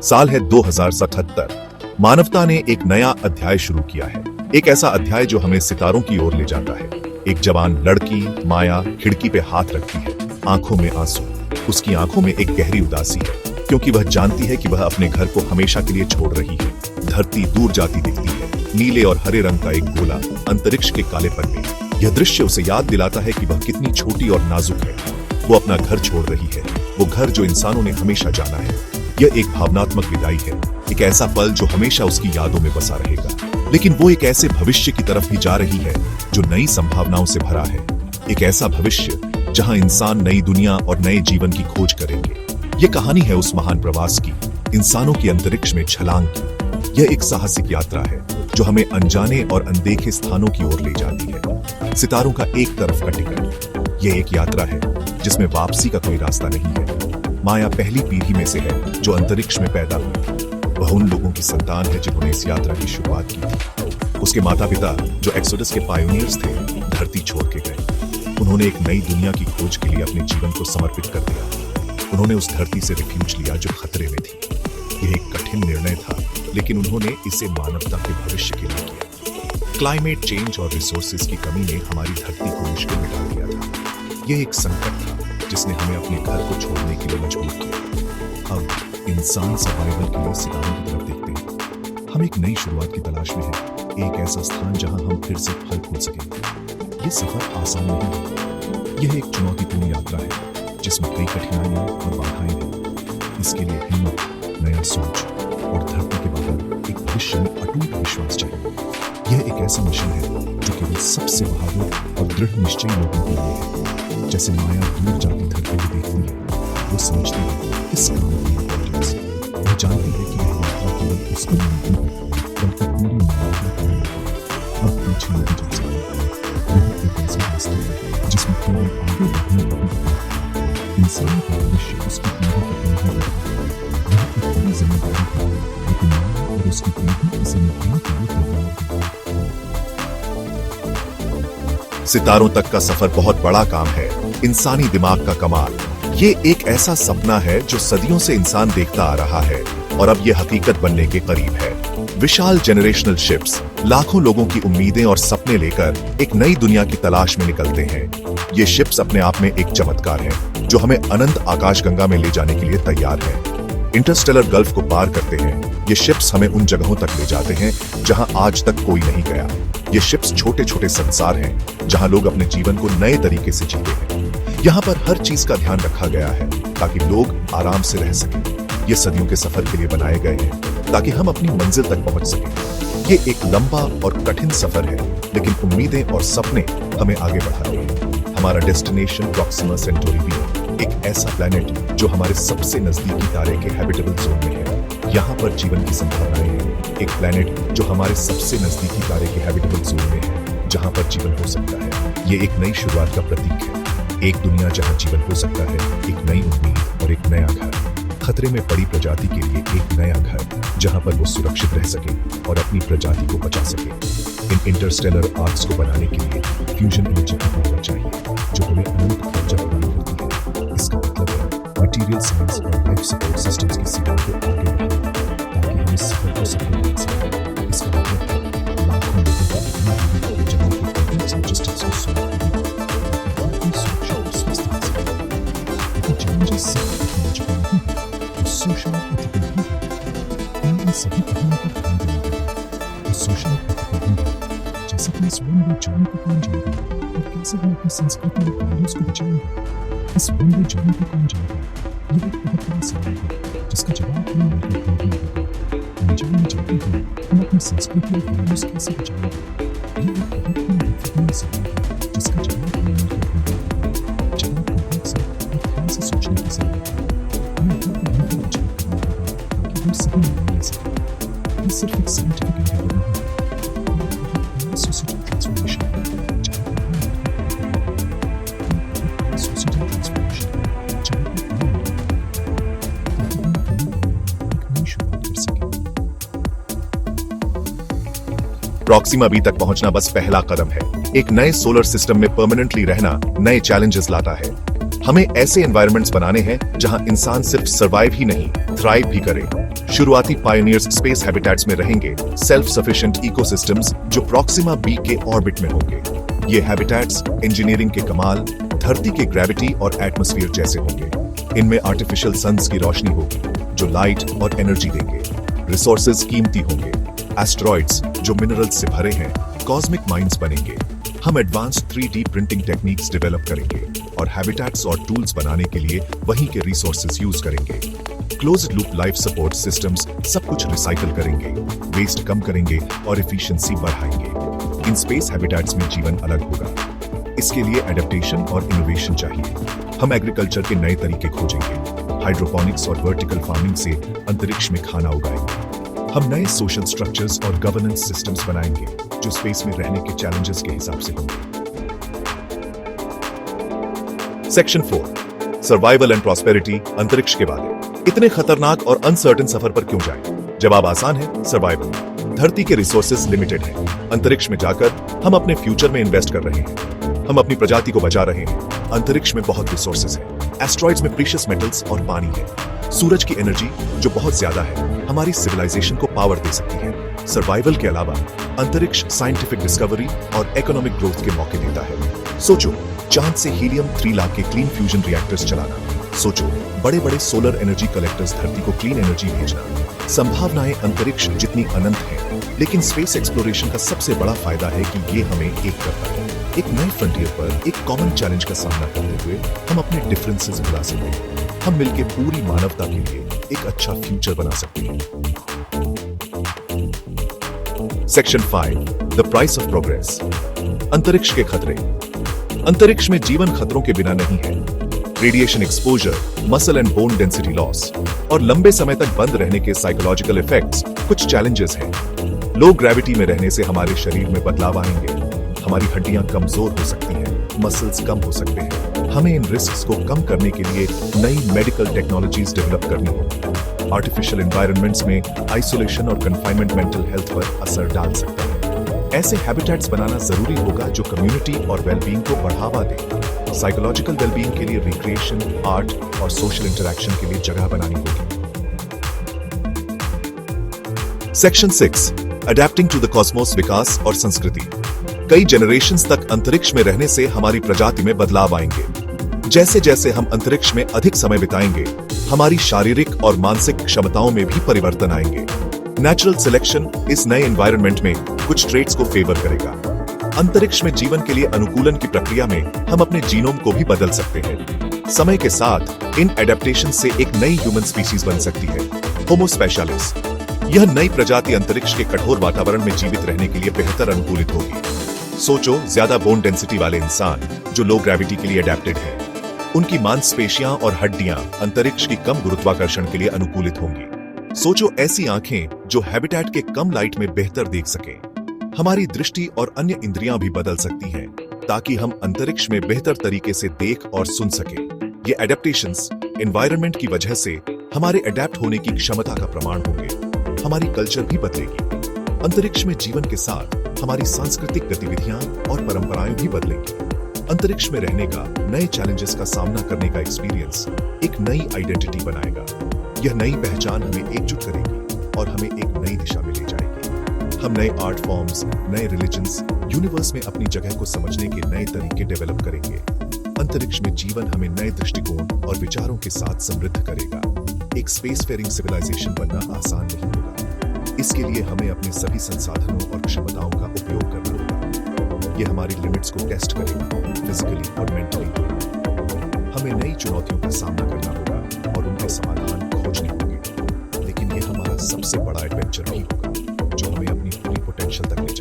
साल है 2077। मानवता ने एक नया अध्याय शुरू किया है, एक ऐसा अध्याय जो हमें सितारों की ओर ले जाता है। एक जवान लड़की माया खिड़की पे हाथ रखती है, आंखों में आंसू। उसकी आंखों में एक गहरी उदासी है, क्योंकि वह जानती है कि वह अपने घर को हमेशा के लिए छोड़ रही है। धरती दूर जाती दिखती है, नीले और हरे रंग का एक गोला अंतरिक्ष के कालेपन में। यह दृश्य उसे याद दिलाता है कि वह कितनी छोटी और नाजुक है। वो अपना घर छोड़ रही है, वो घर जो इंसानों ने हमेशा जाना है। यह एक भावनात्मक विदाई है, एक ऐसा पल जो हमेशा उसकी यादों में बसा रहेगा। लेकिन वो एक ऐसे भविष्य की तरफ भी जा रही है जो नई संभावनाओं से भरा है। एक ऐसा भविष्य जहां इंसान नई दुनिया और नए जीवन की खोज करेंगे। यह कहानी है उस महान प्रवास की, इंसानों की अंतरिक्ष में छलांग की। यह एक साहसिक यात्रा है जो हमें अनजाने और अनदेखे स्थानों की ओर ले जाती है। सितारों का एक तरफ का टिकट। यह एक यात्रा है जिसमें वापसी का कोई रास्ता नहीं है। माया पहली पीढ़ी में से है जो अंतरिक्ष में पैदा हुई। वह उन लोगों की संतान है जिन्होंने इस यात्रा की शुरुआत की थी। उसके माता पिता जो एक्सोडस के पायोनियर्स थे, धरती छोड़ के गए। उन्होंने एक नई दुनिया की खोज के लिए अपने जीवन को समर्पित कर दिया। उन्होंने उस धरती से रिफ्यूज लिया जो खतरे में थी। यह एक कठिन निर्णय था, लेकिन उन्होंने इसे मानवता के भविष्य के लिए किया। क्लाइमेट चेंज और रिसोर्सेज की कमी ने हमारी धरती को मुश्किल में डाल दिया था। यह एक संकट था जिसने हमें अपने घर को छोड़ने के लिए मजबूर किया। अब इंसान सर्वाइवल के लिए सितारों की तरफ देखते हैं। हम एक नई शुरुआत की तलाश में हैं, एक ऐसा स्थान जहां हम फिर से फल फूल सकें। यह सफर आसान नहीं है, यह एक चुनौतीपूर्ण यात्रा है जिसमें कई कठिनाइयां और बाधाएं हैं। इसके लिए हिम्मत, नया सोच और धरती के बाहर एक भविष्य में अटूट विश्वास चाहिए। यह एक ऐसा मिशन है जो केवल सबसे बहादुर और दृढ़ निश्चयी लोगों के लिए है। जैसे माया दूर जाती धरती को देखती है, वो समझती है इस काम की इम्पोर्टेंस। वो जानती है कि यह यात्रा केवल उसकी नहीं है, बल्कि पूरी मानवता की है। अब पीछे नहीं जा सकता। यह एक ऐसा रास्ता है जिसमें केवल आगे बढ़ने वाली इंसान का भविष्य उसकी पीढ़ी को नहीं है। यह एक बड़ी जिम्मेदारी है, लेकिन माया और उसकी पीढ़ी इसे निभाने के लिए तैयार है। सितारों तक का सफर बहुत बड़ा काम है, इंसानी दिमाग का कमाल। ये एक ऐसा सपना है जो सदियों से इंसान देखता आ रहा है और अब ये हकीकत बनने के करीब है। विशाल जेनरेशनल शिप्स लाखों लोगों की उम्मीदें और सपने लेकर एक नई दुनिया की तलाश में निकलते हैं। ये शिप्स अपने आप में एक चमत्कार है जो हमें अनंत आकाशगंगा में ले जाने के लिए तैयार है। इंटरस्टेलर गल्फ को पार करते हैं। ये शिप्स हमें उन जगहों तक ले जाते हैं जहां आज तक कोई नहीं गया। ये शिप्स छोटे छोटे संसार हैं जहां लोग अपने जीवन को नए तरीके से जीते हैं। यहाँ पर हर चीज का ध्यान रखा गया है ताकि लोग आराम से रह सकें। ये सदियों के सफर के लिए बनाए गए हैं ताकि हम अपनी मंजिल तक पहुंच सकें। ये एक लंबा और कठिन सफर है, लेकिन उम्मीदें और सपने हमें आगे बढ़ाते हैं। हमारा डेस्टिनेशन प्रॉक्सिमा सेंटोरी बी, एक ऐसा प्लेनेट जो हमारे सबसे नजदीकी तारे के हैबिटेबल जोन में है। यहाँ पर जीवन की संभावनाएं हैं। एक प्लेनेट जो हमारे सबसे नजदीकी तारे के हैबिटेबल जोन में है, जहाँ पर जीवन हो सकता है। ये एक नई शुरुआत का प्रतीक है, एक दुनिया जहां जीवन हो सकता है, एक नई उम्मीद और एक नया घर। खतरे में पड़ी प्रजाति के लिए एक नया घर जहां पर वो सुरक्षित रह सके और अपनी प्रजाति को बचा सके। इन इंटरस्टेलर आर्क्स को बनाने के लिए फ्यूजन एनर्जी की पावर चाहिए जो हमें अनंत ऊर्जा प्रदान करती है। इसका मतलब है मटीरियल साइंस और लाइफ सपोर्ट सिस्टम्स की सीमा को आगे बढ़ाना ताकि हम इस सफर को सफल बना सकें। इसका मतलब है लाखों लोगों को अपनी जगहों की कॉम्प्लेक्स लॉजिस्टिक्स को सॉल्व करना। सोशल एथिकल भी है। इन सभी पहलुओं पर ध्यान देना है। तो सोशल एथिकल भी है, जैसे कि इस वन में जाने को कौन जाएगा और कैसे हम अपनी संस्कृति और वैल्यूज को बचाएंगे। इस वन में जाने को कौन जाएगा, ये एक बहुत बड़ा सवाल है जिसका जवाब हमें मिलकर ढूंढना होगा। अनजान जाते हुए हम अपनी संस्कृति और वैल्यूज कैसे बचाएंगे, ये एक बहुत ही महत्वपूर्ण सवाल है जिसका जवाब हमें मिलकर ढूंढना होगा। जवाब कॉम्प्लेक्स है और ध्यान से सोचने की जरूरत है। सभी निर्णय ले सकें। ये सिर्फ एक साइंटिफिक एंडेवर नहीं है, ये सोसाइटल ट्रांसफॉर्मेशन है जहाँ पर हम सोसाइटल ट्रांसफॉर्मेशन है जहाँ पर हम एक नई शुरुआत कर सकें। प्रॉक्सिमा बी तक पहुंचना बस पहला कदम है। एक नए सोलर सिस्टम में परमानेंटली रहना नए चैलेंजेस लाता है। हमें ऐसे एनवायरनमेंट्स बनाने हैं जहां इंसान सिर्फ सर्वाइव ही नहीं, थ्राइव भी करे। शुरुआती पायनियर्स स्पेस हैबिटेट्स में रहेंगे, सेल्फ सफिशिएंट इकोसिस्टम्स जो प्रॉक्सिमा बी के ऑर्बिट में होंगे। ये हैबिटेट्स इंजीनियरिंग के कमाल, धरती के ग्रेविटी और एटमॉस्फेयर जैसे होंगे। इनमें आर्टिफिशियल सन्स की रोशनी होगी जो लाइट और एनर्जी देंगे। रिसोर्सेज कीमती होंगे, एस्टेरॉइड्स जो मिनरल्स से भरे हैं, कॉस्मिक माइंस बनेंगे। हम advance 3D printing techniques develop करेंगे और हैबिटेट्स और टूल्स बनाने के लिए वहीं के रिसोर्सेज यूज करेंगे। Closed loop life support systems सब कुछ रिसाइकल करेंगे, वेस्ट कम करेंगे और एफिशिएंसी बढ़ाएंगे। इन स्पेस हैबिटेट्स में जीवन अलग होगा। इसके लिए एडेप्टेशन और इनोवेशन चाहिए। हम एग्रीकल्चर के नए तरीके खोजेंगे, हाइड्रोपोनिक्स और वर्टिकल फार्मिंग से अंतरिक्ष में खाना उगाएंगे। हम नए सोशल स्ट्रक्चर्स और गवर्नेंस सिस्टम्स बनाएंगे जो स्पेस में रहने के चैलेंजेस के हिसाब से होंगे। Section 4 survival and prosperity. अंतरिक्ष के बारे इतने खतरनाक और अनसर्टेन सफर पर क्यों जाएं? जवाब आसान है, सर्वाइवल। धरती के रिसोर्सेज लिमिटेड हैं। अंतरिक्ष में जाकर हम अपने फ्यूचर में इन्वेस्ट कर रहे हैं। हम अपनी प्रजाति को बचा रहे हैं। अंतरिक्ष में बहुत रिसोर्सेज हैं। एस्ट्रॉइड्स में प्रीशियस मेटल्स और पानी है। सूरज की एनर्जी जो बहुत ज्यादा है हमारी सिविलाइजेशन को पावर दे सकती है। सर्वाइवल के अलावा अंतरिक्ष साइंटिफिक डिस्कवरी और इकोनॉमिक ग्रोथ के मौके देता है। सोचो, चांद से हीलियम 3 लाख के क्लीन फ्यूजन रिएक्टर्स चलाना। सोचो, बड़े बड़े सोलर एनर्जी कलेक्टर्स धरती को क्लीन एनर्जी भेजना। संभावनाएं अंतरिक्ष जितनी अनंत हैं, लेकिन स्पेस एक्सप्लोरेशन का सबसे बड़ा फायदा है कि ये हमें एक करता है। एक नए फ्रंटियर पर एक कॉमन चैलेंज का सामना करते हुए हम अपने डिफरेंसेस भुला सकते हैं। हम मिलकर पूरी मानवता के लिए एक अच्छा फ्यूचर बना सकते हैं। Section 5 the price of progress. अंतरिक्ष के खतरे। अंतरिक्ष में जीवन खतरों के बिना नहीं है। Radiation exposure, muscle and bone density loss और लंबे समय तक बंद रहने के साइकोलॉजिकल इफेक्ट्स कुछ चैलेंजेस हैं। लो ग्रेविटी में रहने से हमारे शरीर में बदलाव आएंगे। हमारी हड्डियां कमजोर हो सकती हैं, मसल्स कम हो सकते हैं। हमें इन रिस्क्स को कम करने के लिए नई मेडिकल टेक्नोलॉजीज डेवलप करनी होगी। आर्टिफिशियल एनवायरनमेंट्स में आइसोलेशन और कन्फाइनमेंट मेंटल हेल्थ पर असर डाल सकता है। ऐसे हैबिटेट्स बनाना जरूरी होगा जो कम्युनिटी और वेलबींग को बढ़ावा दे। साइकोलॉजिकल वेलबींग के लिए रिक्रिएशन, आर्ट और सोशल इंटरेक्शन के लिए जगह बनानी होगी। Section 6 adapting to the cosmos. विकास और संस्कृति। कई जनरेशंस तक अंतरिक्ष में रहने से हमारी प्रजाति में बदलाव आएंगे। जैसे जैसे हम अंतरिक्ष में अधिक समय बिताएंगे, हमारी शारीरिक और मानसिक क्षमताओं में भी परिवर्तन आएंगे। नेचुरल सिलेक्शन इस नए एनवायरनमेंट में कुछ ट्रेट्स को फेवर करेगा। अंतरिक्ष में जीवन के लिए अनुकूलन की प्रक्रिया में हम अपने जीनोम को भी बदल सकते हैं। समय के साथ इन एडेप्टेशन से एक नई ह्यूमन स्पीशीज बन सकती है, होमो स्पेशलिस। यह नई प्रजाति अंतरिक्ष के कठोर वातावरण में जीवित रहने के लिए बेहतर अनुकूलित होगी। सोचो, ज्यादा बोन डेंसिटी वाले इंसान जो लो ग्रेविटी के लिए अडेप्टेड हैं, उनकी मांसपेशियां और हड्डियां अंतरिक्ष की कम गुरुत्वाकर्षण के लिए अनुकूलित होंगी। सोचो, ऐसी आंखें जो हैबिटेट के कम लाइट में बेहतर देख सकें। हमारी दृष्टि और अन्य इंद्रियां भी बदल सकती हैं ताकि हम अंतरिक्ष में बेहतर तरीके से देख और सुन सकें। ये एडेप्टेशंस एनवायरनमेंट की वजह से हमारे अडेप्ट होने की क्षमता का प्रमाण होंगे। हमारी कल्चर भी बदलेगी। अंतरिक्ष में जीवन के साथ हमारी सांस्कृतिक गतिविधियां और परंपराएं भी बदलेंगी। अंतरिक्ष में रहने का, नए चैलेंजेस का सामना करने का एक्सपीरियंस एक नई आइडेंटिटी बनाएगा। यह नई पहचान हमें एकजुट करेगी और हमें एक नई दिशा में ले जाएगी। हम नए आर्ट फॉर्म्स, नए रिलीजन्स, यूनिवर्स में अपनी जगह को समझने के नए तरीके डेवलप करेंगे। अंतरिक्ष में जीवन हमें नए दृष्टिकोण और विचारों के साथ समृद्ध करेगा। एक स्पेस फेरिंग सिविलाइजेशन बनना आसान नहीं होगा। इसके लिए हमें अपने सभी संसाधनों और क्षमताओं का उपयोग करना होगा। यह हमारी लिमिट्स को टेस्ट करेगा, फिजिकली और मेंटली। हमें नई चुनौतियों का सामना करना होगा और उनके समाधान खोजने होंगे। लेकिन यह हमारा सबसे बड़ा एडवेंचर भी होगा जो हमें अपनी पूरी पोटेंशियल तक ले